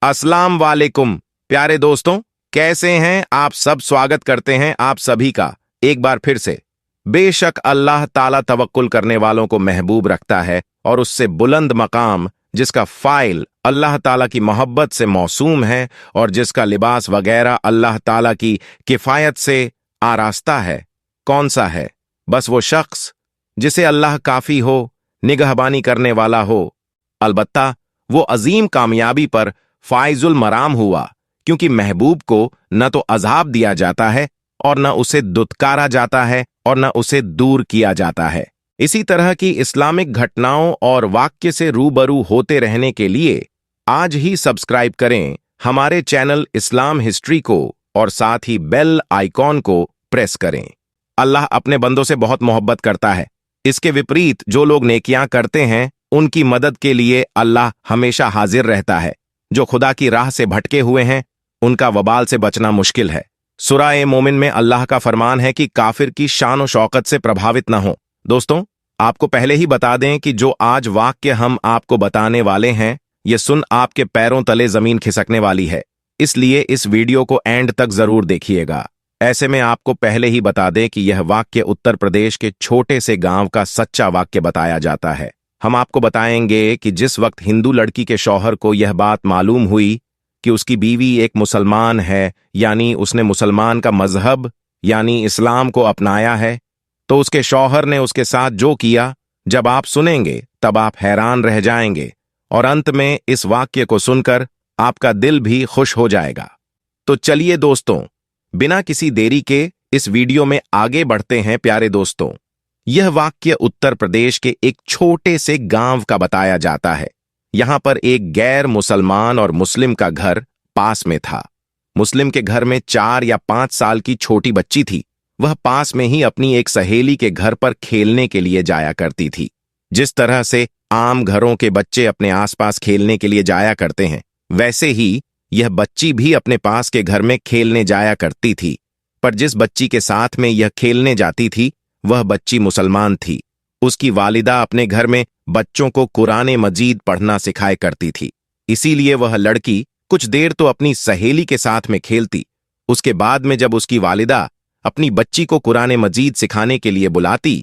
अस्सलाम वालेकुम प्यारे दोस्तों, कैसे हैं आप सब। स्वागत करते हैं आप सभी का एक बार फिर से। बेशक अल्लाह ताला तवक्कुल करने वालों को महबूब रखता है और उससे बुलंद मकाम जिसका फाइल अल्लाह ताला की मोहब्बत से मौसूम है और जिसका लिबास वगैरह अल्लाह ताला की किफायत से आरास्ता है, कौन सा है? बस वो शख्स जिसे अल्लाह काफी हो, निगहबानी करने वाला हो। अलबत्ता वो अजीम कामयाबी पर फाइजुल मराम हुआ, क्योंकि महबूब को न तो अजाब दिया जाता है और न उसे दुत्कारा जाता है और न उसे दूर किया जाता है। इसी तरह की इस्लामिक घटनाओं और वाक्य से रूबरू होते रहने के लिए आज ही सब्सक्राइब करें हमारे चैनल इस्लाम हिस्ट्री को और साथ ही बेल आइकॉन को प्रेस करें। अल्लाह अपने बंदों से बहुत मोहब्बत करता है। इसके विपरीत जो लोग नेकियां करते हैं उनकी मदद के लिए अल्लाह हमेशा हाजिर रहता है। जो खुदा की राह से भटके हुए हैं उनका वबाल से बचना मुश्किल है। सूरा ए मोमिन में अल्लाह का फरमान है कि काफिर की शान और शौकत से प्रभावित न हो। दोस्तों, आपको पहले ही बता दें कि जो आज वाक्य हम आपको बताने वाले हैं ये सुन आपके पैरों तले जमीन खिसकने वाली है, इसलिए इस वीडियो को एंड तक जरूर देखिएगा। ऐसे में आपको पहले ही बता दें कि यह वाक्य उत्तर प्रदेश के छोटे से गांव का सच्चा वाक्य बताया जाता है। हम आपको बताएंगे कि जिस वक्त हिंदू लड़की के शौहर को यह बात मालूम हुई कि उसकी बीवी एक मुसलमान है, यानी उसने मुसलमान का मजहब यानी इस्लाम को अपनाया है, तो उसके शौहर ने उसके साथ जो किया, जब आप सुनेंगे तब आप हैरान रह जाएंगे और अंत में इस वाक्य को सुनकर आपका दिल भी खुश हो जाएगा। तो चलिए दोस्तों, बिना किसी देरी के इस वीडियो में आगे बढ़ते हैं। प्यारे दोस्तों, यह वाक्य उत्तर प्रदेश के एक छोटे से गांव का बताया जाता है। यहां पर एक गैर मुसलमान और मुस्लिम का घर पास में था। मुस्लिम के घर में 4 या 5 साल की छोटी बच्ची थी। वह पास में ही अपनी एक सहेली के घर पर खेलने के लिए जाया करती थी। जिस तरह से आम घरों के बच्चे अपने आसपास खेलने के लिए जाया करते हैं, वैसे ही यह बच्ची भी अपने पास के घर में खेलने जाया करती थी। पर जिस बच्ची के साथ में यह खेलने जाती थी वह बच्ची मुसलमान थी। उसकी वालिदा अपने घर में बच्चों को कुरान मजीद पढ़ना सिखाया करती थी। इसीलिए वह लड़की कुछ देर तो अपनी सहेली के साथ में खेलती। उसके बाद में जब उसकी वालिदा अपनी बच्ची को कुरान मजीद सिखाने के लिए बुलाती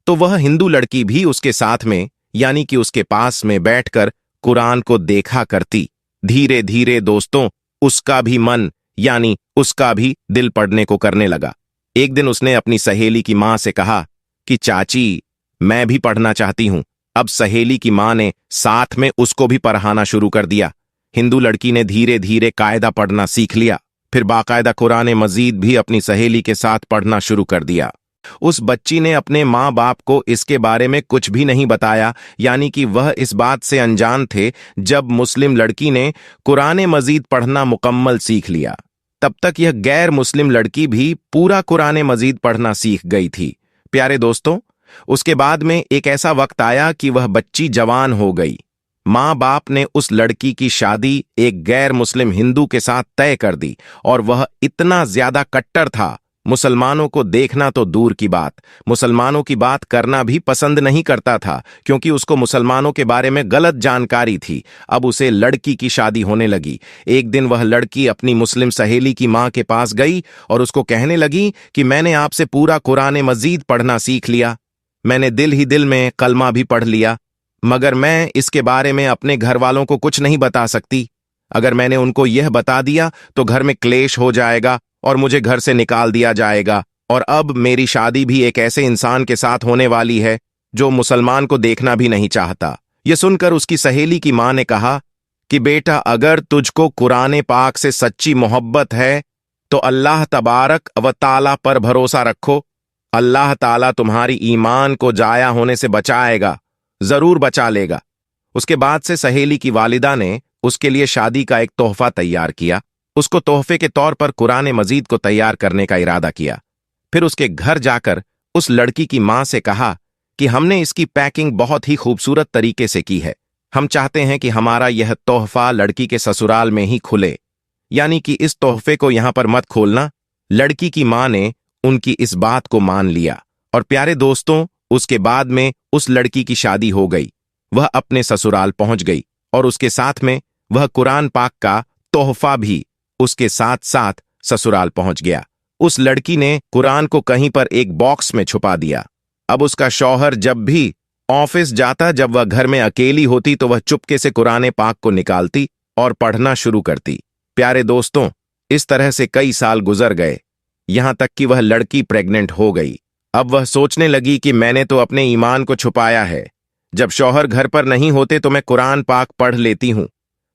तो वह हिंदू लड़की भी उसके साथ में यानी कि उसके पास में बैठकर कुरान को देखा करती। धीरे धीरे दोस्तों उसका भी मन यानी उसका भी दिल पढ़ने को करने लगा। एक दिन उसने अपनी सहेली की मां से कहा कि चाची, मैं भी पढ़ना चाहती हूं। अब सहेली की मां ने साथ में उसको भी पढ़ाना शुरू कर दिया। हिंदू लड़की ने धीरे धीरे कायदा पढ़ना सीख लिया। फिर बाकायदा कुरान मजीद भी अपनी सहेली के साथ पढ़ना शुरू कर दिया। उस बच्ची ने अपने माँ बाप को इसके बारे में कुछ भी नहीं बताया, यानी कि वह इस बात से अनजान थे। जब मुस्लिम लड़की ने कुरान मजीद पढ़ना मुकम्मल सीख लिया, तब तक यह गैर मुस्लिम लड़की भी पूरा कुरान मजीद पढ़ना सीख गई थी। प्यारे दोस्तों, उसके बाद में एक ऐसा वक्त आया कि वह बच्ची जवान हो गई। माँ बाप ने उस लड़की की शादी एक गैर मुस्लिम हिंदू के साथ तय कर दी और वह इतना ज्यादा कट्टर था, मुसलमानों को देखना तो दूर की बात, मुसलमानों की बात करना भी पसंद नहीं करता था, क्योंकि उसको मुसलमानों के बारे में गलत जानकारी थी। अब उसे लड़की की शादी होने लगी। एक दिन वह लड़की अपनी मुस्लिम सहेली की मां के पास गई और उसको कहने लगी कि मैंने आपसे पूरा कुरान मजीद पढ़ना सीख लिया, मैंने दिल ही दिल में कलमा भी पढ़ लिया, मगर मैं इसके बारे में अपने घर वालों को कुछ नहीं बता सकती। अगर मैंने उनको यह बता दिया तो घर में क्लेश हो जाएगा और मुझे घर से निकाल दिया जाएगा। और अब मेरी शादी भी एक ऐसे इंसान के साथ होने वाली है जो मुसलमान को देखना भी नहीं चाहता। यह सुनकर उसकी सहेली की मां ने कहा कि बेटा, अगर तुझको कुरान पाक से सच्ची मोहब्बत है तो अल्लाह तबारक व ताला पर भरोसा रखो। अल्लाह ताला तुम्हारी ईमान को जाया होने से बचाएगा, जरूर बचा लेगा। उसके बाद से सहेली की वालिदा ने उसके लिए शादी का एक तोहफा तैयार किया। उसको तोहफे के तौर पर कुरान मजीद को तैयार करने का इरादा किया। फिर उसके घर जाकर उस लड़की की मां से कहा कि हमने इसकी पैकिंग बहुत ही खूबसूरत तरीके से की है। हम चाहते हैं कि हमारा यह तोहफा लड़की के ससुराल में ही खुले, यानी कि इस तोहफे को यहां पर मत खोलना। लड़की की मां ने उनकी इस बात को मान लिया और प्यारे दोस्तों, उसके बाद में उस लड़की की शादी हो गई। वह अपने ससुराल पहुंच गई और उसके साथ में वह कुरान पाक का तोहफा भी उसके साथ साथ ससुराल पहुंच गया। उस लड़की ने कुरान को कहीं पर एक बॉक्स में छुपा दिया। अब उसका शौहर जब भी ऑफिस जाता, जब वह घर में अकेली होती तो वह चुपके से कुरान पाक को निकालती और पढ़ना शुरू करती। प्यारे दोस्तों, इस तरह से कई साल गुजर गए, यहां तक कि वह लड़की प्रेग्नेंट हो गई। अब वह सोचने लगी कि मैंने तो अपने ईमान को छुपाया है। जब शौहर घर पर नहीं होते तो मैं कुरान पाक पढ़ लेती हूं,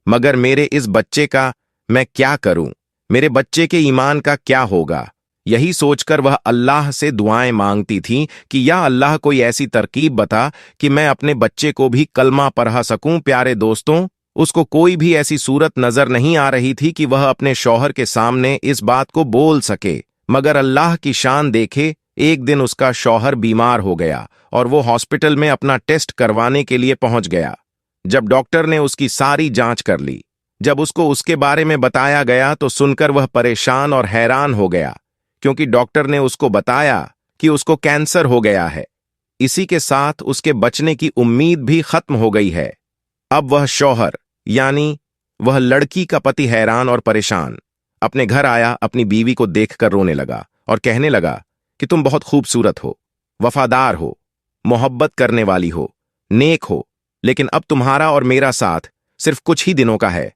मगर मेरे इस बच्चे का मैं क्या करूं? मेरे बच्चे के ईमान का क्या होगा? यही सोचकर वह अल्लाह से दुआएं मांगती थी कि या अल्लाह कोई ऐसी तरकीब बता कि मैं अपने बच्चे को भी कलमा पढ़ा सकूं। प्यारे दोस्तों, उसको कोई भी ऐसी सूरत नजर नहीं आ रही थी कि वह अपने शौहर के सामने इस बात को बोल सके। मगर अल्लाह की शान देखे, एक दिन उसका शौहर बीमार हो गया और वो हॉस्पिटल में अपना टेस्ट करवाने के लिए पहुंच गया। जब डॉक्टर ने उसकी सारी जांच कर ली, जब उसको उसके बारे में बताया गया तो सुनकर वह परेशान और हैरान हो गया, क्योंकि डॉक्टर ने उसको बताया कि उसको कैंसर हो गया है। इसी के साथ उसके बचने की उम्मीद भी खत्म हो गई है। अब वह शौहर यानी वह लड़की का पति हैरान और परेशान अपने घर आया, अपनी बीवी को देखकर रोने लगा और कहने लगा कि तुम बहुत खूबसूरत हो, वफादार हो, मोहब्बत करने वाली हो, नेक हो, लेकिन अब तुम्हारा और मेरा साथ सिर्फ कुछ ही दिनों का है।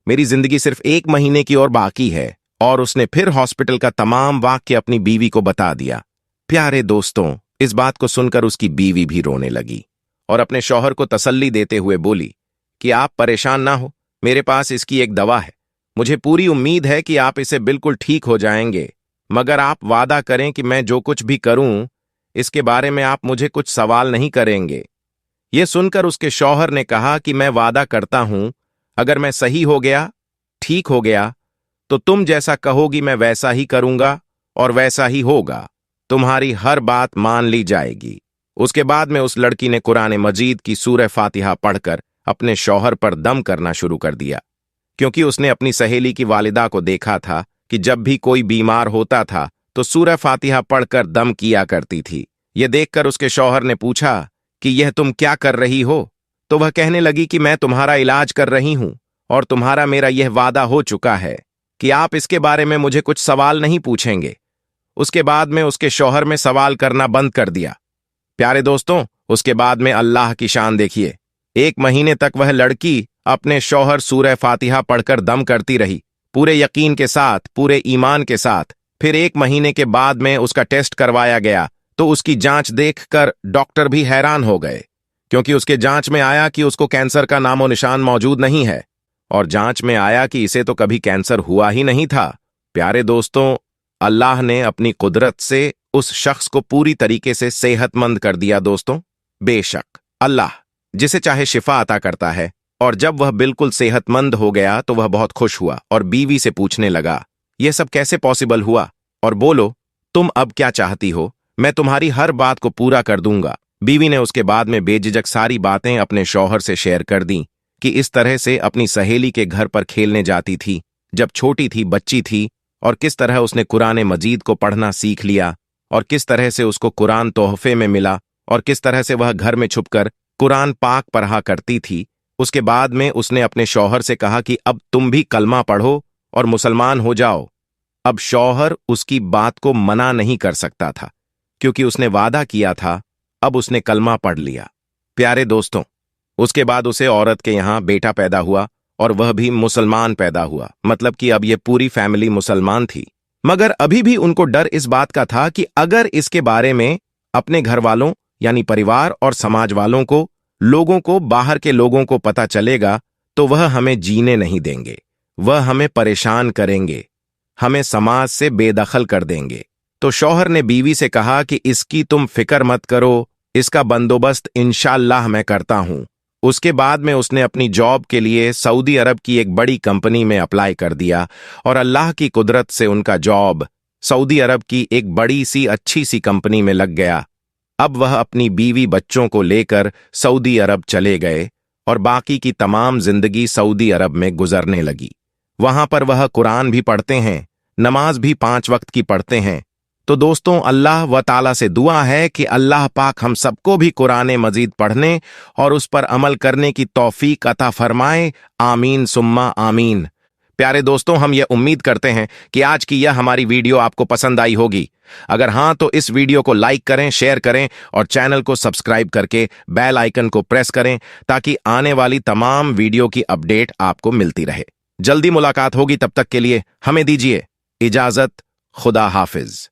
मेरी जिंदगी सिर्फ 1 महीने की और बाकी है। और उसने फिर हॉस्पिटल का तमाम वाक्य अपनी बीवी को बता दिया। प्यारे दोस्तों, इस बात को सुनकर उसकी बीवी भी रोने लगी और अपने शौहर को तसल्ली देते हुए बोली कि आप परेशान ना हो, मेरे पास इसकी एक दवा है। मुझे पूरी उम्मीद है कि आप इसे बिल्कुल ठीक हो जाएंगे, मगर आप वादा करें कि मैं जो कुछ भी करूं इसके बारे में आप मुझे कुछ सवाल नहीं करेंगे। यह सुनकर उसके शौहर ने कहा कि मैं वादा करता हूं, अगर मैं सही हो गया, ठीक हो गया, तो तुम जैसा कहोगी मैं वैसा ही करूंगा और वैसा ही होगा। तुम्हारी हर बात मान ली जाएगी। उसके बाद में उस लड़की ने कुरान मजीद की सूरह फातिहा पढ़कर अपने शौहर पर दम करना शुरू कर दिया, क्योंकि उसने अपनी सहेली की वालिदा को देखा था कि जब भी कोई बीमार होता था तो सूरह फातिहा पढ़कर दम किया करती थी। यह देखकर उसके शौहर ने पूछा कि यह तुम क्या कर रही हो? तो वह कहने लगी कि मैं तुम्हारा इलाज कर रही हूं और तुम्हारा मेरा यह वादा हो चुका है कि आप इसके बारे में मुझे कुछ सवाल नहीं पूछेंगे। उसके बाद में उसके शौहर में सवाल करना बंद कर दिया। प्यारे दोस्तों, उसके बाद में अल्लाह की शान देखिए। 1 महीने तक वह लड़की अपने शौहर सूरह फातिहा पढ़कर दम करती रही, पूरे यकीन के साथ, पूरे ईमान के साथ। फिर 1 महीने के बाद में उसका टेस्ट करवाया गया तो उसकी जांच देखकर डॉक्टर भी हैरान हो गए, क्योंकि उसके जांच में आया कि उसको कैंसर का नामो निशान मौजूद नहीं है और जांच में आया कि इसे तो कभी कैंसर हुआ ही नहीं था। प्यारे दोस्तों, अल्लाह ने अपनी कुदरत से उस शख्स को पूरी तरीके से सेहतमंद कर दिया। दोस्तों, बेशक अल्लाह जिसे चाहे शिफा अता करता है। और जब वह बिल्कुल सेहतमंद हो गया तो वह बहुत खुश हुआ और बीवी से पूछने लगा, यह सब कैसे पॉसिबल हुआ? और बोलो, तुम अब क्या चाहती हो? मैं तुम्हारी हर बात को पूरा कर दूंगा। बीवी ने उसके बाद में बेझिझक सारी बातें अपने शौहर से शेयर कर दी कि इस तरह से अपनी सहेली के घर पर खेलने जाती थी जब छोटी थी, बच्ची थी, और किस तरह उसने कुरान मजीद को पढ़ना सीख लिया और किस तरह से उसको कुरान तोहफे में मिला और किस तरह से वह घर में छुपकर कुरान पाक पढ़ा करती थी। उसके बाद में उसने अपने शौहर से कहा कि अब तुम भी कलमा पढ़ो और मुसलमान हो जाओ। अब शौहर उसकी बात को मना नहीं कर सकता था, क्योंकि उसने वादा किया था। अब उसने कलमा पढ़ लिया। प्यारे दोस्तों, उसके बाद उसे औरत के यहां बेटा पैदा हुआ और वह भी मुसलमान पैदा हुआ, मतलब कि अब यह पूरी फैमिली मुसलमान थी। मगर अभी भी उनको डर इस बात का था कि अगर इसके बारे में अपने घर वालों यानी परिवार और समाज वालों को, लोगों को, बाहर के लोगों को पता चलेगा तो वह हमें जीने नहीं देंगे, वह हमें परेशान करेंगे, हमें समाज से बेदखल कर देंगे। तो शौहर ने बीवी से कहा कि इसकी तुम फिक्र मत करो, इसका बंदोबस्त इंशाअल्लाह मैं करता हूं। उसके बाद में उसने अपनी जॉब के लिए सऊदी अरब की एक बड़ी कंपनी में अप्लाई कर दिया और अल्लाह की कुदरत से उनका जॉब सऊदी अरब की एक बड़ी सी अच्छी सी कंपनी में लग गया। अब वह अपनी बीवी बच्चों को लेकर सऊदी अरब चले गए और बाकी की तमाम जिंदगी सऊदी अरब में गुजरने लगी। वहां पर वह कुरान भी पढ़ते हैं, नमाज भी 5 वक्त की पढ़ते हैं। तो दोस्तों, अल्लाह व ताला से दुआ है कि अल्लाह पाक हम सबको भी कुरान मजीद पढ़ने और उस पर अमल करने की तौफीक अता फरमाए। आमीन सुम्मा आमीन। प्यारे दोस्तों, हम ये उम्मीद करते हैं कि आज की यह हमारी वीडियो आपको पसंद आई होगी। अगर हां तो इस वीडियो को लाइक करें, शेयर करें और चैनल को सब्सक्राइब करके बेल आइकन को प्रेस करें ताकि आने वाली तमाम वीडियो की अपडेट आपको मिलती रहे। जल्दी मुलाकात होगी, तब तक के लिए हमें दीजिए इजाजत। खुदा हाफिज।